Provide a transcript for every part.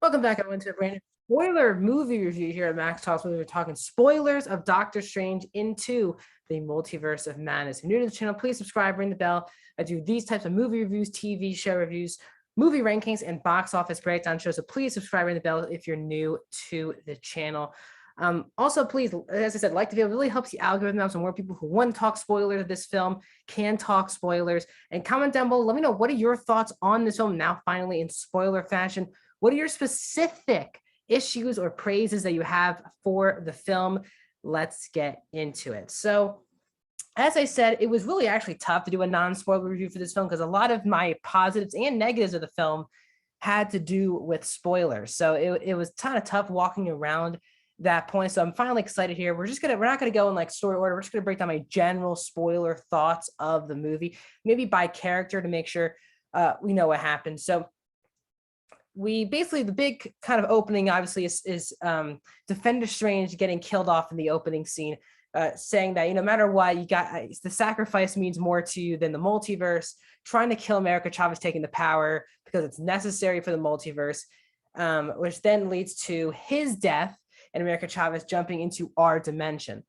Welcome back, everyone, to a brand new spoiler movie review here at Max Talks, where we're talking spoilers of Doctor Strange into the Multiverse of Madness. If you're new to the channel, please subscribe, ring the bell. I do these types of movie reviews, TV show reviews, movie rankings, and box office breakdown shows. So please subscribe, ring the bell if you're new to the channel. Also, please, as I said, like the video. It really helps the algorithm out, so more people who want to talk spoilers of this film can talk spoilers. And comment down below. Let me know, what are your thoughts on this film now, finally in spoiler fashion? What are your specific issues or praises that you have for the film? Let's get into it. So, as I said, it was really actually tough to do a non-spoiler review for this film because a lot of my positives and negatives of the film had to do with spoilers. So it was kind of tough walking around that point. So I'm finally excited here. We're not gonna go in like story order. We're just gonna break down my general spoiler thoughts of the movie, maybe by character to make sure we know what happened. So we basically, the big kind of opening obviously is Defender Strange getting killed off in the opening scene, saying that, no matter what, you got, the sacrifice means more to you than the multiverse, trying to kill America Chavez taking the power because it's necessary for the multiverse, which then leads to his death and America Chavez jumping into our dimension,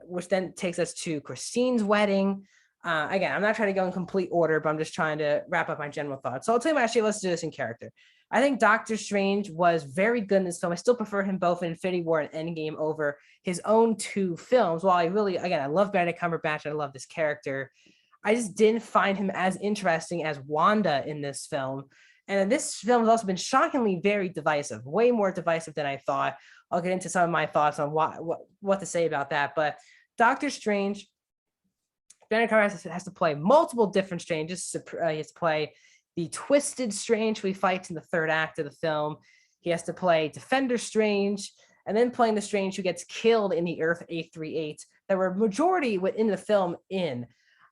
which then takes us to Christine's wedding. Again, I'm not trying to go in complete order, but I'm just trying to wrap up my general thoughts. So I'll tell you, actually, let's do this in character. I think Doctor Strange was very good in this film. I still prefer him both in Infinity War and Endgame over his own two films. While I really, again, I love Benedict Cumberbatch, I love this character, I just didn't find him as interesting as Wanda in this film. And this film has also been shockingly very divisive, way more divisive than I thought. I'll get into some of my thoughts on what to say about that. But Doctor Strange, Benedict Cumberbatch has to play multiple different Stranges. He has to play the Twisted Strange, who he fights in the third act of the film. He has to play Defender Strange, and then playing the Strange who gets killed in the Earth 838 that were majority within the film in.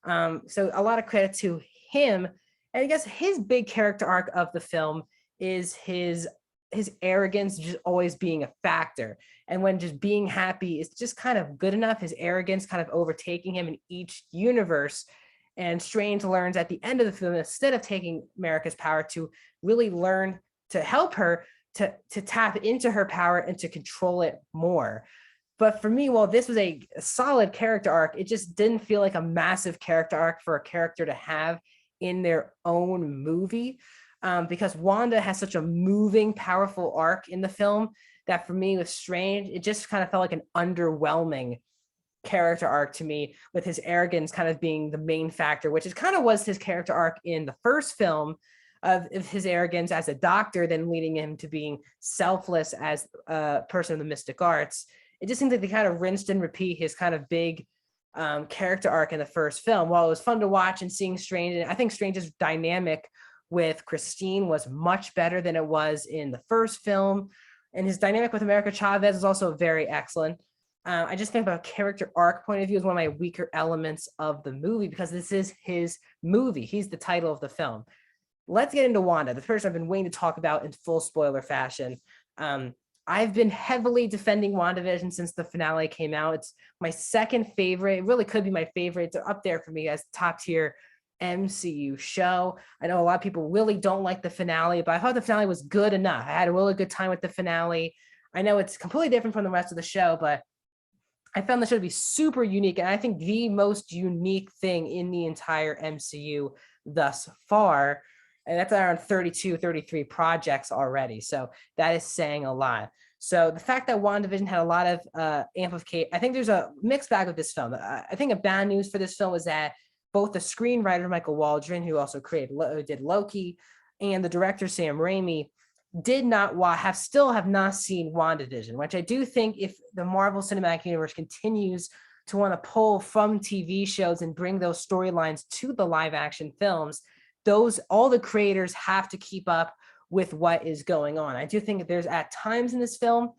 So a lot of credit to him. And I guess his big character arc of the film is his arrogance just always being a factor. And when just being happy is just kind of good enough, his arrogance kind of overtaking him in each universe. And Strange learns at the end of the film, instead of taking America's power, to really learn to help her to tap into her power and to control it more. But for me, while this was a solid character arc, it just didn't feel like a massive character arc for a character to have in their own movie, because Wanda has such a moving, powerful arc in the film that for me with Strange, it just kind of felt like an underwhelming character arc to me, with his arrogance kind of being the main factor, which is kind of was his character arc in the first film of his arrogance as a doctor, then leading him to being selfless as a person of the mystic arts. It just seems like they kind of rinsed and repeat his kind of big character arc in the first film. While it was fun to watch and seeing Strange, and I think Strange's dynamic with Christine was much better than it was in the first film, and his dynamic with America Chavez is also very excellent. I just think about a character arc point of view is one of my weaker elements of the movie, because this is his movie. He's the title of the film. Let's get into Wanda, the person I've been waiting to talk about in full spoiler fashion. I've been heavily defending WandaVision since the finale came out. It's my second favorite. It really could be my favorite. It's up there for me as top tier MCU show. I know a lot of people really don't like the finale, but I thought the finale was good enough. I had a really good time with the finale. I know it's completely different from the rest of the show, but I found the show to be super unique, and I think the most unique thing in the entire MCU thus far. And that's around 32, 33 projects already. So that is saying a lot. So the fact that WandaVision had a lot of amplification, I think there's a mixed bag with this film. I think a bad news for this film is that both the screenwriter, Michael Waldron, who also did Loki, and the director, Sam Raimi, still have not seen WandaVision, which I do think, if the Marvel Cinematic Universe continues to want to pull from TV shows and bring those storylines to the live action films, all the creators have to keep up with what is going on. I do think there's at times in this film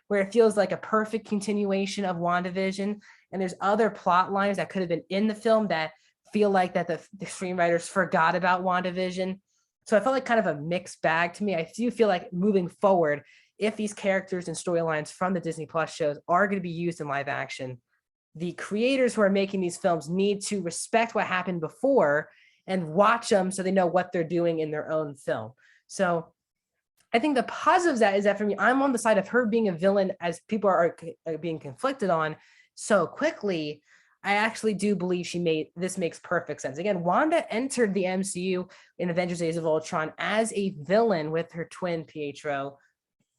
where it feels like a perfect continuation of WandaVision, and there's other plot lines that could have been in the film that feel like that the screenwriters forgot about WandaVision. So I felt like kind of a mixed bag to me. I do feel like moving forward, if these characters and storylines from the Disney Plus shows are going to be used in live action, the creators who are making these films need to respect what happened before and watch them so they know what they're doing in their own film. So I think the positives that is that for me, I'm on the side of her being a villain as people are being conflicted on so quickly. I actually do believe this makes perfect sense. Again, Wanda entered the MCU in Avengers Age of Ultron as a villain with her twin Pietro,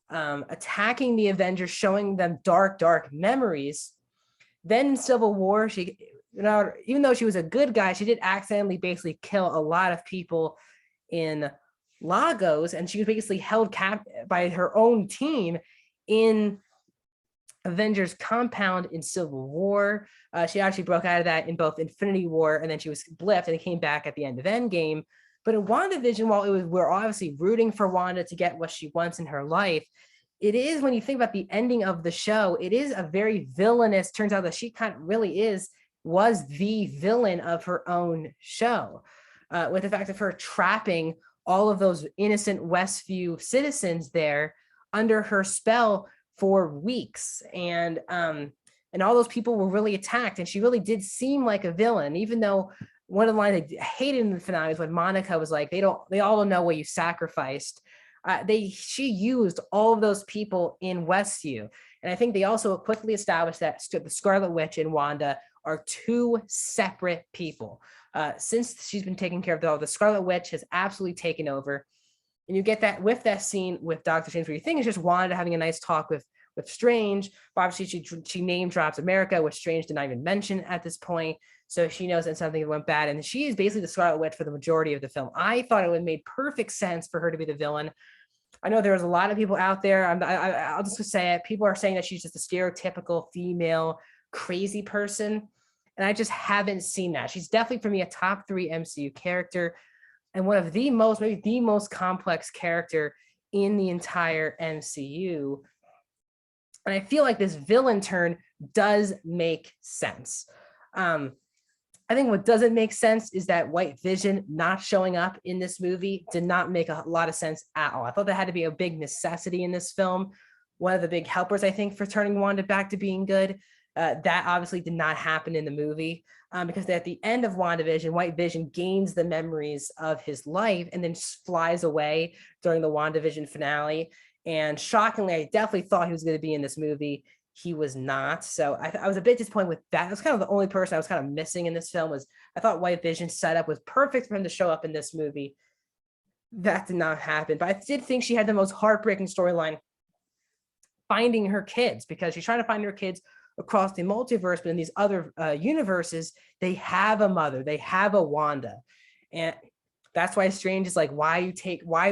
attacking the Avengers, showing them dark memories. Then in Civil War, even though she was a good guy, she did accidentally basically kill a lot of people in Lagos, and she was basically held by her own team in Avengers compound in Civil War. She actually broke out of that in both Infinity War, and then she was blipped and came back at the end of Endgame. But in WandaVision, while we're obviously rooting for Wanda to get what she wants in her life, it is, when you think about the ending of the show, it is a very villainous. Turns out that she kind of really was the villain of her own show, with the fact of her trapping all of those innocent Westview citizens there under her spell for weeks, and all those people were really attacked, and she really did seem like a villain. Even though one of the lines I hated in the finale was when Monica was like, they all don't know what you sacrificed. She used all of those people in Westview, and I think they also quickly established that the Scarlet Witch and Wanda are two separate people. Since she's been taking care of all, the Scarlet Witch has absolutely taken over. And you get that with that scene with Doctor Strange, where you think it's just Wanda having a nice talk with Strange. But obviously, she name drops America, which Strange did not even mention at this point. So she knows that something went bad. And she is basically the Scarlet Witch for the majority of the film. I thought it would have made perfect sense for her to be the villain. I know there's a lot of people out there. I'll just say it. People are saying that she's just a stereotypical female crazy person. And I just haven't seen that. She's definitely, for me, a top 3 MCU character, and one of the most, maybe the most complex character in the entire MCU. And I feel like this villain turn does make sense. I think what doesn't make sense is that White Vision not showing up in this movie did not make a lot of sense at all. I thought that had to be a big necessity in this film. One of the big helpers, I think, for turning Wanda back to being good. That obviously did not happen in the movie, because at the end of WandaVision, White Vision gains the memories of his life and then flies away during the WandaVision finale. And shockingly, I definitely thought he was going to be in this movie. He was not. So I was a bit disappointed with that. That was kind of the only person I was kind of missing in this film. Was I thought White Vision's setup was perfect for him to show up in this movie. That did not happen. But I did think she had the most heartbreaking storyline, finding her kids, because she's trying to find her kids across the multiverse, but in these other universes, they have a mother, they have a Wanda. And that's why Strange is like, why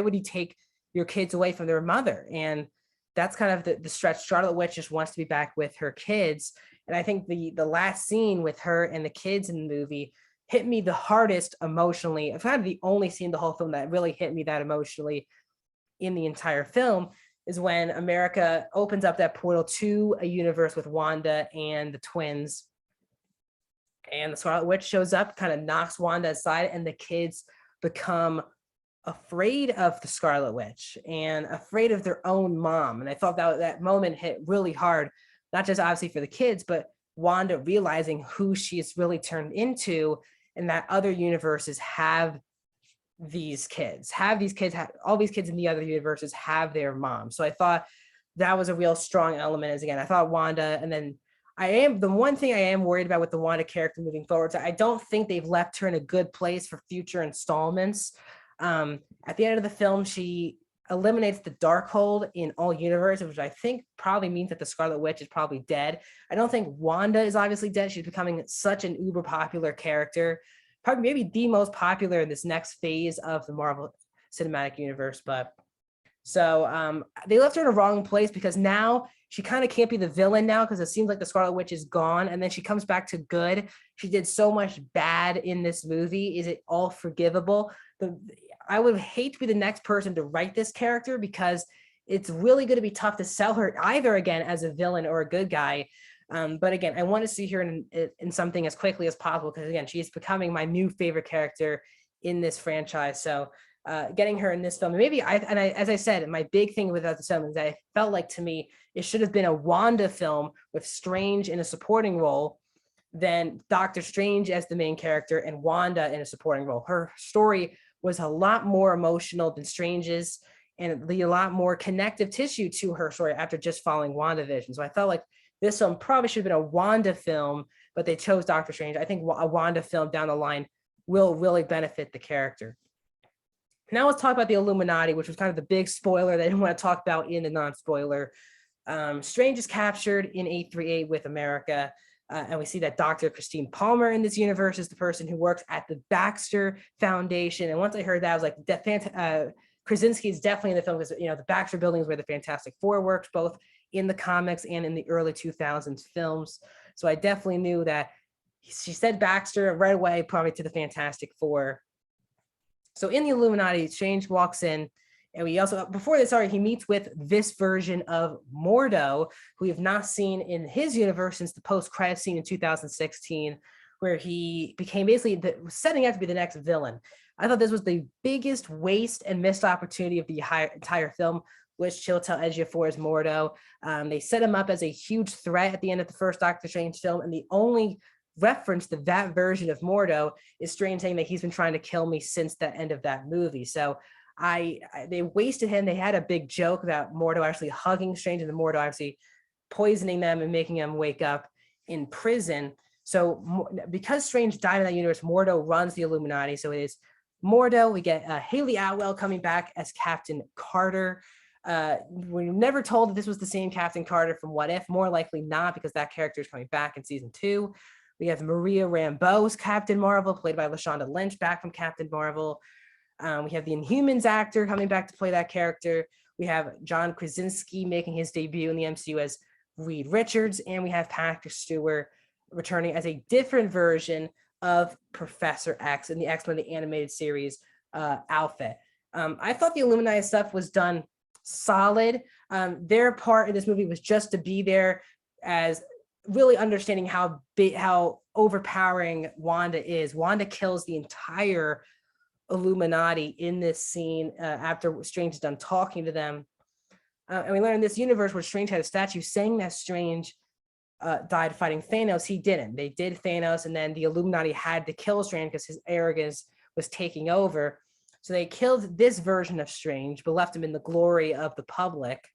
would he take your kids away from their mother? And that's kind of the stretch. Scarlet Witch just wants to be back with her kids. And I think the last scene with her and the kids in the movie hit me the hardest emotionally. It's kind of the only scene the whole film that really hit me that emotionally in the entire film, is when America opens up that portal to a universe with Wanda and the twins. And the Scarlet Witch shows up, kind of knocks Wanda aside, and the kids become afraid of the Scarlet Witch and afraid of their own mom. And I thought that moment hit really hard, not just obviously for the kids, but Wanda realizing who she is really turned into, and that other universes have these kids, all these kids in the other universes have their mom. So I thought that was a real strong element. As again, I thought Wanda, and then the one thing I am worried about with the Wanda character moving forward, so I don't think they've left her in a good place for future installments. At the end of the film, she eliminates the Darkhold in all universes, which I think probably means that the Scarlet Witch is probably dead. I don't think Wanda is obviously dead. She's becoming such an uber popular character, probably maybe the most popular in this next phase of the Marvel Cinematic Universe. But so they left her in a wrong place, because now she kind of can't be the villain now, because it seems like the Scarlet Witch is gone, and then she comes back to good. She did so much bad in this movie. Is it all forgivable? I would hate to be the next person to write this character, because it's really going to be tough to sell her either again as a villain or a good guy. But again, I want to see her in something as quickly as possible, because again, she's becoming my new favorite character in this franchise. So getting her in this film, maybe as I said, my big thing with the film is that I felt like, to me, it should have been a Wanda film with Strange in a supporting role, then Doctor Strange as the main character and Wanda in a supporting role. Her story was a lot more emotional than Strange's, and lead a lot more connective tissue to her story after just following WandaVision. So I felt like this film probably should have been a Wanda film, but they chose Doctor Strange. I think a Wanda film down the line will really benefit the character. Now let's talk about the Illuminati, which was kind of the big spoiler that I didn't want to talk about in the non-spoiler. Strange is captured in 838 with America. And we see that Dr. Christine Palmer in this universe is the person who works at the Baxter Foundation. And once I heard that, I was like, Krasinski is definitely in the film because, you know, the Baxter Building is where the Fantastic Four works, both in the comics and in the early 2000s films. So I definitely knew that she said Baxter right away, probably to the Fantastic Four. So in the Illuminati, Strange walks in, and we also, before this, he meets with this version of Mordo, who we have not seen in his universe since the post-credit scene in 2016, where he became basically setting out to be the next villain. I thought this was the biggest waste and missed opportunity of the entire film, which Chiwetel Ejiofor is Mordo. They set him up as a huge threat at the end of the first Doctor Strange film, and the only reference to that version of Mordo is Strange saying that he's been trying to kill me since the end of that movie. So they wasted him. They had a big joke about Mordo actually hugging Strange and the Mordo actually poisoning them and making them wake up in prison. So because Strange died in that universe, Mordo runs the Illuminati. So it is Mordo. We get Haley Atwell coming back as Captain Carter. We were never told that this was the same Captain Carter from What If. More likely not, because that character is coming back in season 2. We have Maria Rambeau's Captain Marvel, played by Lashonda Lynch, back from Captain Marvel. We have the Inhumans actor coming back to play that character. We have John Krasinski making his debut in the MCU as Reed Richards, and we have Patrick Stewart returning as a different version of Professor X in the X-Men the animated series outfit. I thought the Illuminati stuff was done solid. Their part in this movie was just to be there as really understanding how overpowering Wanda is. Wanda kills the entire Illuminati in this scene after Strange is done talking to them. And we learn in this universe where Strange had a statue saying that Strange died fighting Thanos. He didn't. They did Thanos, and then the Illuminati had to kill Strange because his arrogance was taking over. So they killed this version of Strange, but left him in the glory of the public.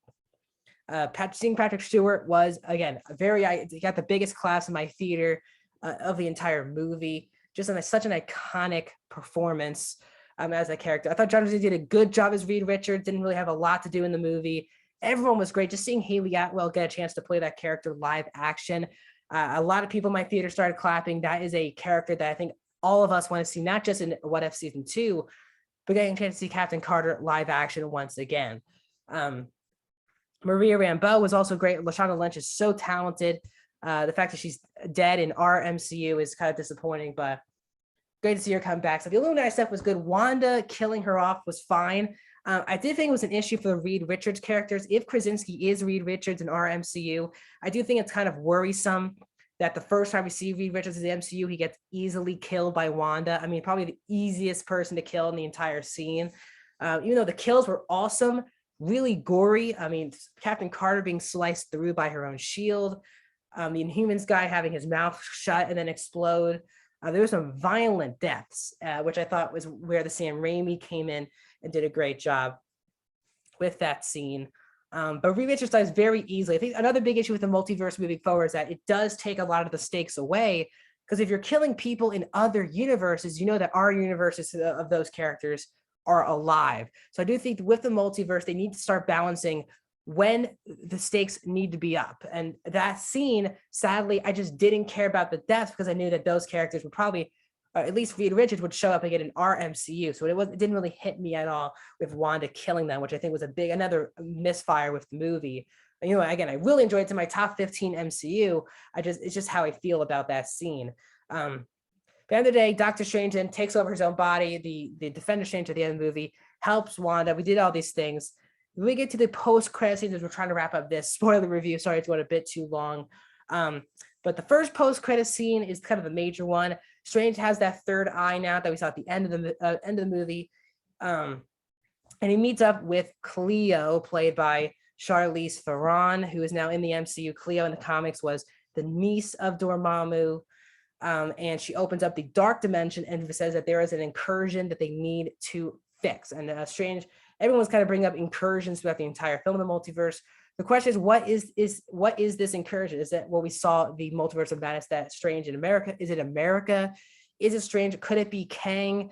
Seeing Patrick Stewart was, again, he got the biggest class in my theater of the entire movie. Just such an iconic performance as that character. I thought John Krasinski did a good job as Reed Richards, didn't really have a lot to do in the movie. Everyone was great. Just seeing Haley Atwell get a chance to play that character live action. A lot of people in my theater started clapping. That is a character that I think all of us want to see, not just in What If Season 2, but getting a chance to see Captain Carter live action once again. Maria Rambeau was also great. Lashonda Lynch is so talented. The fact that she's dead in our MCU is kind of disappointing, but great to see her come back. So the Illuminati stuff was good. Wanda killing her off was fine. I did think it was an issue for the Reed Richards characters. If Krasinski is Reed Richards in our MCU, I do think it's kind of worrisome that the first time we see Reed Richards in the MCU, he gets easily killed by Wanda. I mean, probably the easiest person to kill in the entire scene. Even though the kills were awesome, really gory. I mean, Captain Carter being sliced through by her own shield. The Inhumans guy having his mouth shut and then explode. There were some violent deaths, which I thought was where the Sam Raimi came in and did a great job with that scene. But Reed Richards dies very easily. I think another big issue with the multiverse moving forward is that it does take a lot of the stakes away, because if you're killing people in other universes, you know that our universes of those characters are alive. So I do think with the multiverse, they need to start balancing when the stakes need to be up. And that scene, sadly, I just didn't care about the deaths because I knew that those characters would probably, at least Reed Richards would show up again in our MCU. So it didn't really hit me at all with Wanda killing them, which I think was another misfire with the movie. You know, again, I really enjoyed it. It's in my top 15 MCU. It's just how I feel about that scene. At the end of the day, Doctor Strange then takes over his own body. The Defender Strange at the end of the movie helps Wanda. We did all these things. We get to the post-credit scenes as we're trying to wrap up this spoiler review. Sorry, it's going a bit too long. But the first post-credit scene is kind of a major one. Strange has that third eye now that we saw at the end of the movie. And he meets up with Cleo, played by Charlize Theron, who is now in the MCU. Cleo in the comics was the niece of Dormammu. And she opens up the dark dimension and says that there is an incursion that they need to fix. And Strange everyone's kind of bringing up incursions throughout the entire film of the multiverse. The question is, what is this incursion? Is that what we saw the multiverse of madness that Strange in America? Is it America? Is it Strange? Could it be Kang?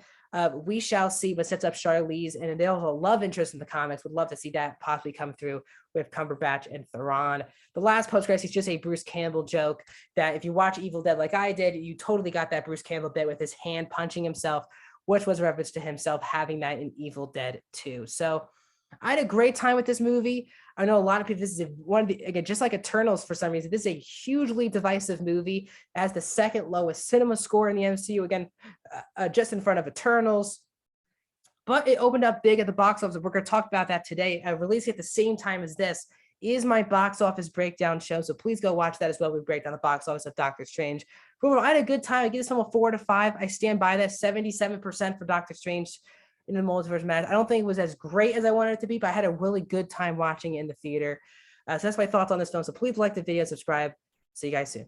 We shall see, but sets up Charlize, and they also love interest in the comics. Would love to see that possibly come through with Cumberbatch and Theron. The last post-credits is just a Bruce Campbell joke that if you watch Evil Dead like I did, you totally got that Bruce Campbell bit with his hand punching himself, which was a reference to himself having that in Evil Dead 2. So I had a great time with this movie. I know a lot of people, this is one of the, again, just like Eternals for some reason, this is a hugely divisive movie. It has the second lowest cinema score in the MCU, again, just in front of Eternals. But it opened up big at the box office. We're going to talk about that today. Releasing at the same time as this is my box office breakdown show. So please go watch that as well. We break down the box office of Doctor Strange. Overall, I had a good time. I give this film a 4 out of 5. I stand by that. 77% for Doctor Strange in the Multiverse match. I don't think it was as great as I wanted it to be, but I had a really good time watching it in the theater. So that's my thoughts on this film. So please like the video, subscribe. See you guys soon.